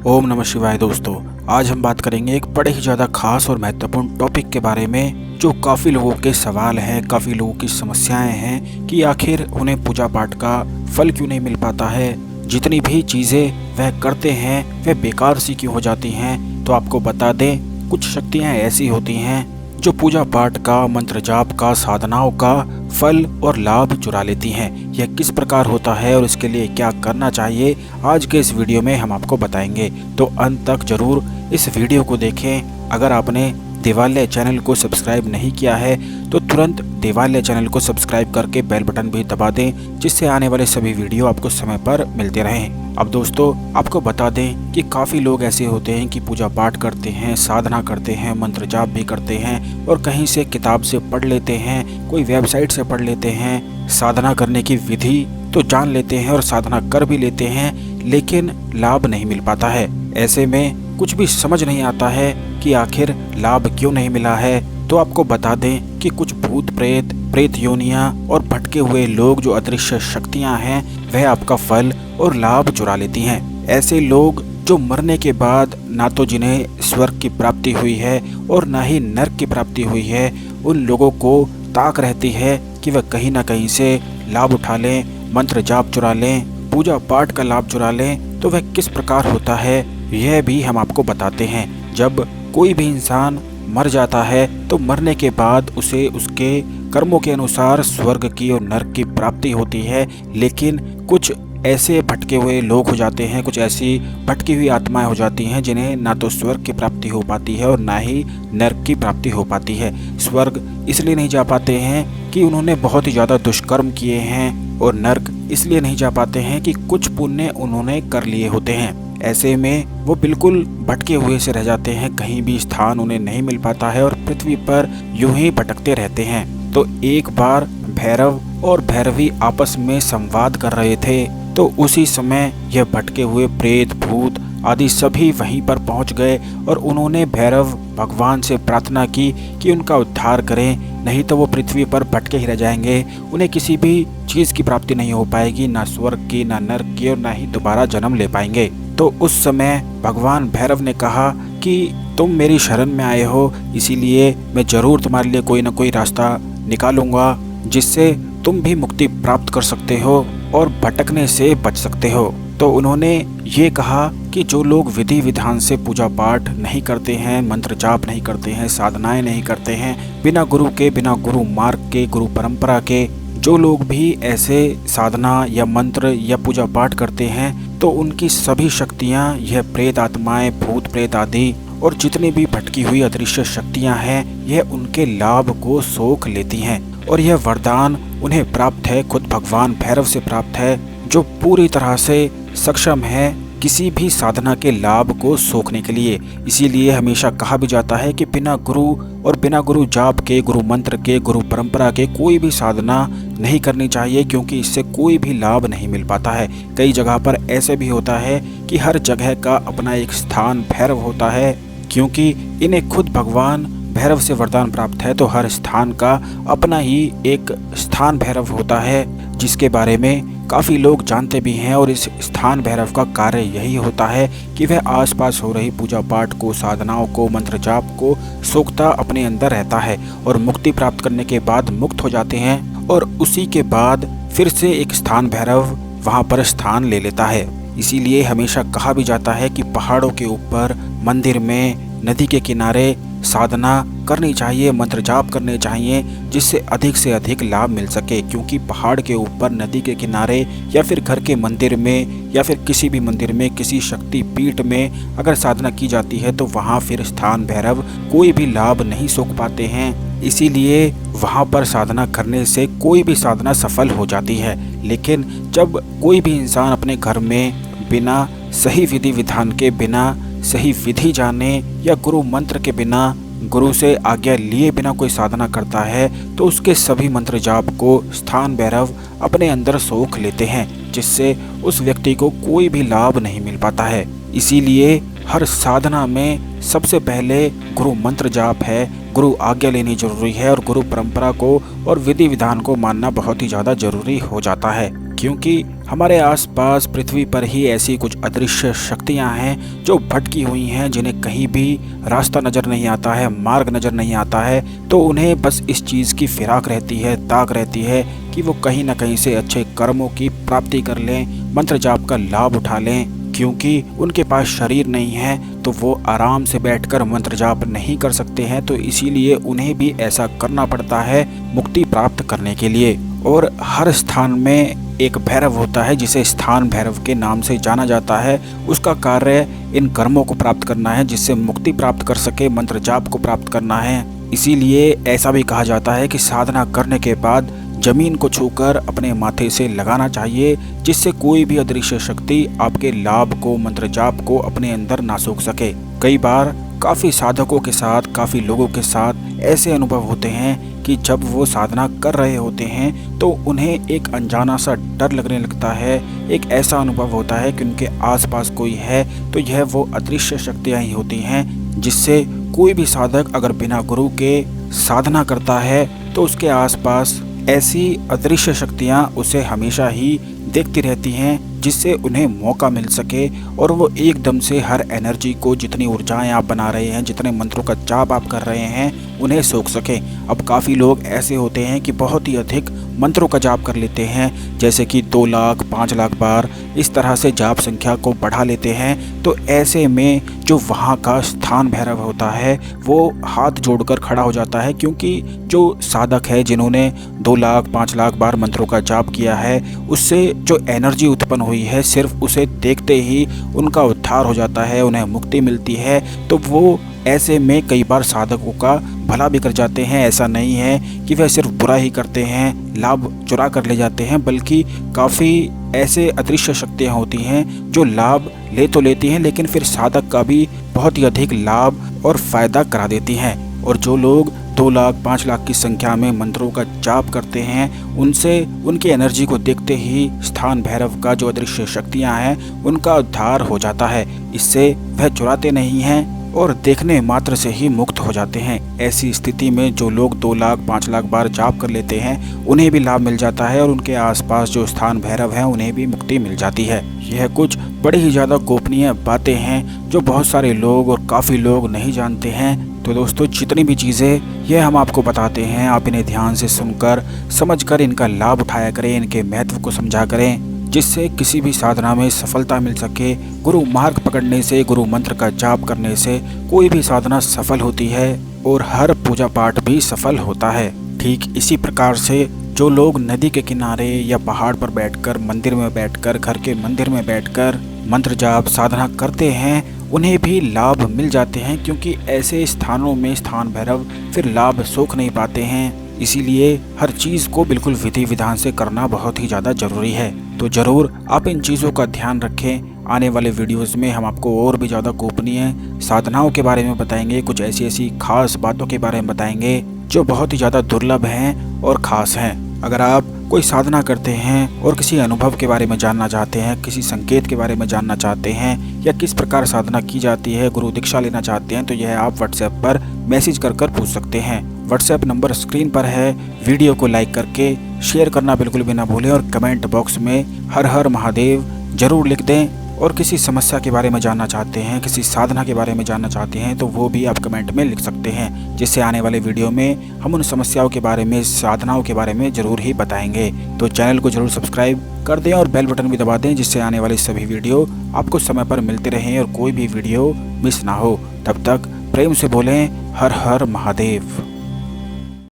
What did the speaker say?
ओम नमः शिवाय। दोस्तों, आज हम बात करेंगे एक बड़े ही ज़्यादा खास और महत्वपूर्ण टॉपिक के बारे में, जो काफ़ी लोगों के सवाल हैं, काफ़ी लोगों की समस्याएं हैं कि आखिर उन्हें पूजा पाठ का फल क्यों नहीं मिल पाता है। जितनी भी चीज़ें वह करते हैं वह बेकार सी क्यों हो जाती हैं। तो आपको बता दें, कुछ शक्तियाँ ऐसी होती हैं जो पूजा पाठ का, मंत्र जाप का, साधनाओं का फल और लाभ चुरा लेती हैं। यह किस प्रकार होता है और इसके लिए क्या करना चाहिए, आज के इस वीडियो में हम आपको बताएंगे। तो अंत तक जरूर इस वीडियो को देखें। अगर आपने देवालय चैनल को सब्सक्राइब नहीं किया है तो तुरंत देवालय चैनल को सब्सक्राइब करके बेल बटन भी दबा दें, जिससे आने वाले सभी वीडियो आपको समय पर मिलते रहें। अब दोस्तों, आपको बता दें कि काफ़ी लोग ऐसे होते हैं कि पूजा पाठ करते हैं, साधना करते हैं, मंत्र जाप भी करते हैं और कहीं से किताब से पढ़ लेते हैं, कोई वेबसाइट से पढ़ लेते हैं, साधना करने की विधि तो जान लेते हैं और साधना कर भी लेते हैं, लेकिन लाभ नहीं मिल पाता है। ऐसे में कुछ भी समझ नहीं आता है कि आखिर लाभ क्यों नहीं मिला है। तो आपको बता दें कि कुछ भूत प्रेत, प्रेत योनियां और भटके हुए लोग, जो अदृश्य शक्तियां हैं, वह आपका फल और लाभ चुरा लेती हैं। ऐसे लोग जो मरने के बाद ना तो जिन्हें स्वर्ग की प्राप्ति हुई है और ना ही नरक की प्राप्ति हुई है, उन लोगों को ताक रहती है कि वह कहीं ना कहीं से लाभ उठा लें, मंत्र जाप चुरा लें, पूजा पाठ का लाभ चुरा लें। तो वह किस प्रकार होता है यह भी हम आपको बताते हैं। जब कोई भी इंसान मर जाता है तो मरने के बाद उसे उसके कर्मों के अनुसार स्वर्ग की और नरक की प्राप्ति होती है, लेकिन कुछ ऐसे भटके हुए लोग हो जाते हैं, कुछ ऐसी भटकी हुई आत्माएं हो जाती हैं जिन्हें ना तो स्वर्ग की प्राप्ति हो पाती है और ना ही नरक की प्राप्ति हो पाती है। स्वर्ग इसलिए नहीं जा पाते हैं कि उन्होंने बहुत ही ज़्यादा दुष्कर्म किए हैं, और नरक इसलिए नहीं जा पाते हैं कि कुछ पुण्य उन्होंने कर लिए होते हैं। ऐसे में वो बिल्कुल भटके हुए से रह जाते हैं, कहीं भी स्थान उन्हें नहीं मिल पाता है और पृथ्वी पर यूं ही भटकते रहते हैं। तो एक बार भैरव और भैरवी आपस में संवाद कर रहे थे, तो उसी समय यह भटके हुए प्रेत, भूत आदि सभी वहीं पर पहुंच गए और उन्होंने भैरव भगवान से प्रार्थना की कि उनका उद्धार करें, नहीं तो वो पृथ्वी पर भटके ही रह जाएंगे। उन्हें किसी भी चीज़ की प्राप्ति नहीं हो पाएगी, ना स्वर्ग की, ना नरक की, और ना ही दोबारा जन्म ले पाएंगे। तो उस समय भगवान भैरव ने कहा कि तुम मेरी शरण में आए हो, इसीलिए मैं जरूर तुम्हारे लिए कोई ना कोई रास्ता निकालूंगा जिससे तुम भी मुक्ति प्राप्त कर सकते हो और भटकने से बच सकते हो। तो उन्होंने ये कहा कि जो लोग विधि विधान से पूजा पाठ नहीं करते हैं, मंत्र जाप नहीं करते हैं, साधनाएं नहीं करते हैं, बिना गुरु के, बिना गुरु मार्ग के, गुरु परंपरा के जो लोग भी ऐसे साधना या मंत्र या पूजा पाठ करते हैं, तो उनकी सभी शक्तियाँ, यह प्रेत आत्माएं, भूत प्रेत आदि और जितनी भी भटकी हुई अदृश्य शक्तियाँ हैं, यह उनके लाभ को सोख लेती हैं। और यह वरदान उन्हें प्राप्त है, खुद भगवान भैरव से प्राप्त है, जो पूरी तरह से सक्षम है किसी भी साधना के लाभ को सोखने के लिए। इसीलिए हमेशा कहा भी जाता है कि बिना गुरु और बिना गुरु जाप के, गुरु मंत्र के, गुरु परंपरा के कोई भी साधना नहीं करनी चाहिए, क्योंकि इससे कोई भी लाभ नहीं मिल पाता है। कई जगह पर ऐसे भी होता है कि हर जगह का अपना एक स्थान भैरव होता है, क्योंकि इन्हें खुद भगवान भैरव से वरदान प्राप्त है, तो हर स्थान का अपना ही एक स्थान भैरव होता है, जिसके बारे में काफ़ी लोग जानते भी हैं। और इस स्थान भैरव का कार्य यही होता है कि वह आसपास हो रही पूजा पाठ को, साधनाओं को, मंत्र जाप को सोखता अपने अंदर रहता है, और मुक्ति प्राप्त करने के बाद मुक्त हो जाते हैं, और उसी के बाद फिर से एक स्थान भैरव वहाँ पर स्थान ले लेता है। इसीलिए हमेशा कहा भी जाता है कि पहाड़ों के ऊपर, मंदिर में, नदी के किनारे साधना करनी चाहिए, मंत्र जाप करने चाहिए, जिससे अधिक से अधिक लाभ मिल सके। क्योंकि पहाड़ के ऊपर, नदी के किनारे, या फिर घर के मंदिर में, या फिर किसी भी मंदिर में, किसी शक्ति पीठ में अगर साधना की जाती है तो वहाँ फिर स्थान भैरव कोई भी लाभ नहीं सोख पाते हैं। इसीलिए वहाँ पर साधना करने से कोई भी साधना सफल हो जाती है। लेकिन जब कोई भी इंसान अपने घर में बिना सही विधि विधान के, बिना सही विधि जाने या गुरु मंत्र के बिना, गुरु से आज्ञा लिए बिना कोई साधना करता है, तो उसके सभी मंत्र जाप को स्थान भैरव अपने अंदर सोख लेते हैं, जिससे उस व्यक्ति को कोई भी लाभ नहीं मिल पाता है। इसीलिए हर साधना में सबसे पहले गुरु मंत्र जाप है, गुरु आज्ञा लेनी जरूरी है, और गुरु परंपरा को और विधि विधान को मानना बहुत ही ज़्यादा जरूरी हो जाता है। क्योंकि हमारे आसपास पृथ्वी पर ही ऐसी कुछ अदृश्य शक्तियां हैं जो भटकी हुई हैं, जिन्हें कहीं भी रास्ता नज़र नहीं आता है, मार्ग नज़र नहीं आता है। तो उन्हें बस इस चीज़ की फिराक रहती है, ताक रहती है कि वो कहीं ना कहीं से अच्छे कर्मों की प्राप्ति कर लें, मंत्र जाप का लाभ उठा लें। क्योंकि उनके पास शरीर नहीं है तो वो आराम से बैठकर मंत्र जाप नहीं कर सकते हैं, तो इसीलिए उन्हें भी ऐसा करना पड़ता है मुक्ति प्राप्त करने के लिए। और हर स्थान में एक भैरव होता है जिसे स्थान भैरव के नाम से जाना जाता है। उसका कार्य इन कर्मों को प्राप्त करना है, जिससे मुक्ति प्राप्त कर सके, मंत्र जाप को प्राप्त करना है। इसीलिए ऐसा भी कहा जाता है कि साधना करने के बाद जमीन को छूकर अपने माथे से लगाना चाहिए, जिससे कोई भी अदृश्य शक्ति आपके लाभ को, मंत्र जाप को अपने अंदर ना सोख सके। कई बार काफ़ी साधकों के साथ, काफ़ी लोगों के साथ ऐसे अनुभव होते हैं कि जब वो साधना कर रहे होते हैं तो उन्हें एक अनजाना सा डर लगने लगता है। एक ऐसा अनुभव होता है कि उनके आसपास कोई है, तो यह वो अदृश्य शक्तियाँ ही होती हैं, जिससे कोई भी साधक अगर बिना गुरु के साधना करता है तो उसके आसपास ऐसी अदृश्य शक्तियाँ उसे हमेशा ही देखती रहती हैं, जिससे उन्हें मौका मिल सके और वो एकदम से हर एनर्जी को, जितनी ऊर्जाएं आप बना रहे हैं, जितने मंत्रों का जाप आप कर रहे हैं, उन्हें सोख सकें। अब काफ़ी लोग ऐसे होते हैं कि बहुत ही अधिक मंत्रों का जाप कर लेते हैं, जैसे कि 2 लाख 5 लाख बार इस तरह से जाप संख्या को बढ़ा लेते हैं। तो ऐसे में जो वहाँ का स्थान भैरव होता है वो हाथ जोड़कर खड़ा हो जाता है, क्योंकि जो साधक है जिन्होंने 2 लाख 5 लाख बार मंत्रों का जाप किया है, उससे जो एनर्जी उत्पन्न हुई है, सिर्फ उसे देखते ही उनका उद्धार हो जाता है, उन्हें मुक्ति मिलती है। तो वो ऐसे में कई बार साधकों का भला भी कर जाते हैं। ऐसा नहीं है कि वह सिर्फ बुरा ही करते हैं, लाभ चुरा कर ले जाते हैं, बल्कि काफ़ी ऐसे अदृश्य शक्तियाँ होती हैं जो लाभ ले तो लेती हैं, लेकिन फिर साधक का भी बहुत ही अधिक लाभ और फ़ायदा करा देती हैं। और जो लोग 2 लाख 5 लाख की संख्या में मंत्रों का जाप करते हैं, उनसे उनकी एनर्जी को देखते ही स्थान भैरव का जो अदृश्य शक्तियाँ हैं उनका उद्धार हो जाता है। इससे वह चुराते नहीं हैं और देखने मात्र से ही मुक्त हो जाते हैं। ऐसी स्थिति में जो लोग 2 लाख 5 लाख बार जाप कर लेते हैं उन्हें भी लाभ मिल जाता है और उनके आसपास जो स्थान भैरव हैं उन्हें भी मुक्ति मिल जाती है। यह कुछ बड़ी ही ज़्यादा गोपनीय बातें हैं जो बहुत सारे लोग और काफ़ी लोग नहीं जानते हैं। तो दोस्तों, जितनी भी चीज़ें यह हम आपको बताते हैं, आप इन्हें ध्यान से सुनकर, समझकर इनका लाभ उठाया करें, इनके महत्व को समझा करें, जिससे किसी भी साधना में सफलता मिल सके। गुरु मार्ग पकड़ने से, गुरु मंत्र का जाप करने से कोई भी साधना सफल होती है और हर पूजा पाठ भी सफल होता है। ठीक इसी प्रकार से जो लोग नदी के किनारे या पहाड़ पर बैठकर, मंदिर में बैठकर, घर के मंदिर में बैठकर मंत्र जाप साधना करते हैं, उन्हें भी लाभ मिल जाते हैं, क्योंकि ऐसे स्थानों में स्थान भैरव फिर लाभ सोख नहीं पाते हैं। इसीलिए हर चीज़ को बिल्कुल विधि विधान से करना बहुत ही ज़्यादा ज़रूरी है। तो ज़रूर आप इन चीज़ों का ध्यान रखें। आने वाले वीडियोस में हम आपको और भी ज़्यादा गोपनीय साधनाओं के बारे में बताएंगे, कुछ ऐसी ऐसी खास बातों के बारे में बताएंगे जो बहुत ही ज़्यादा दुर्लभ हैं और ख़ास हैं। अगर आप कोई साधना करते हैं और किसी अनुभव के बारे में जानना चाहते हैं, किसी संकेत के बारे में जानना चाहते हैं, या किस प्रकार साधना की जाती है, गुरु दीक्षा लेना चाहते हैं, तो यह आप व्हाट्सएप पर मैसेज कर पूछ सकते हैं। व्हाट्सएप नंबर स्क्रीन पर है। वीडियो को लाइक करके शेयर करना बिल्कुल भी ना भूलें और कमेंट बॉक्स में हर हर महादेव जरूर लिख दें। और किसी समस्या के बारे में जानना चाहते हैं, किसी साधना के बारे में जानना चाहते हैं, तो वो भी आप कमेंट में लिख सकते हैं, जिससे आने वाले वीडियो में हम उन समस्याओं के बारे में, साधनाओं के बारे में ज़रूर ही बताएंगे। तो चैनल को ज़रूर सब्सक्राइब कर दें और बेल बटन भी दबा दें, जिससे आने वाले सभी वीडियो आपको समय पर मिलते रहें और कोई भी वीडियो मिस ना हो। तब तक प्रेम से बोलें हर हर महादेव।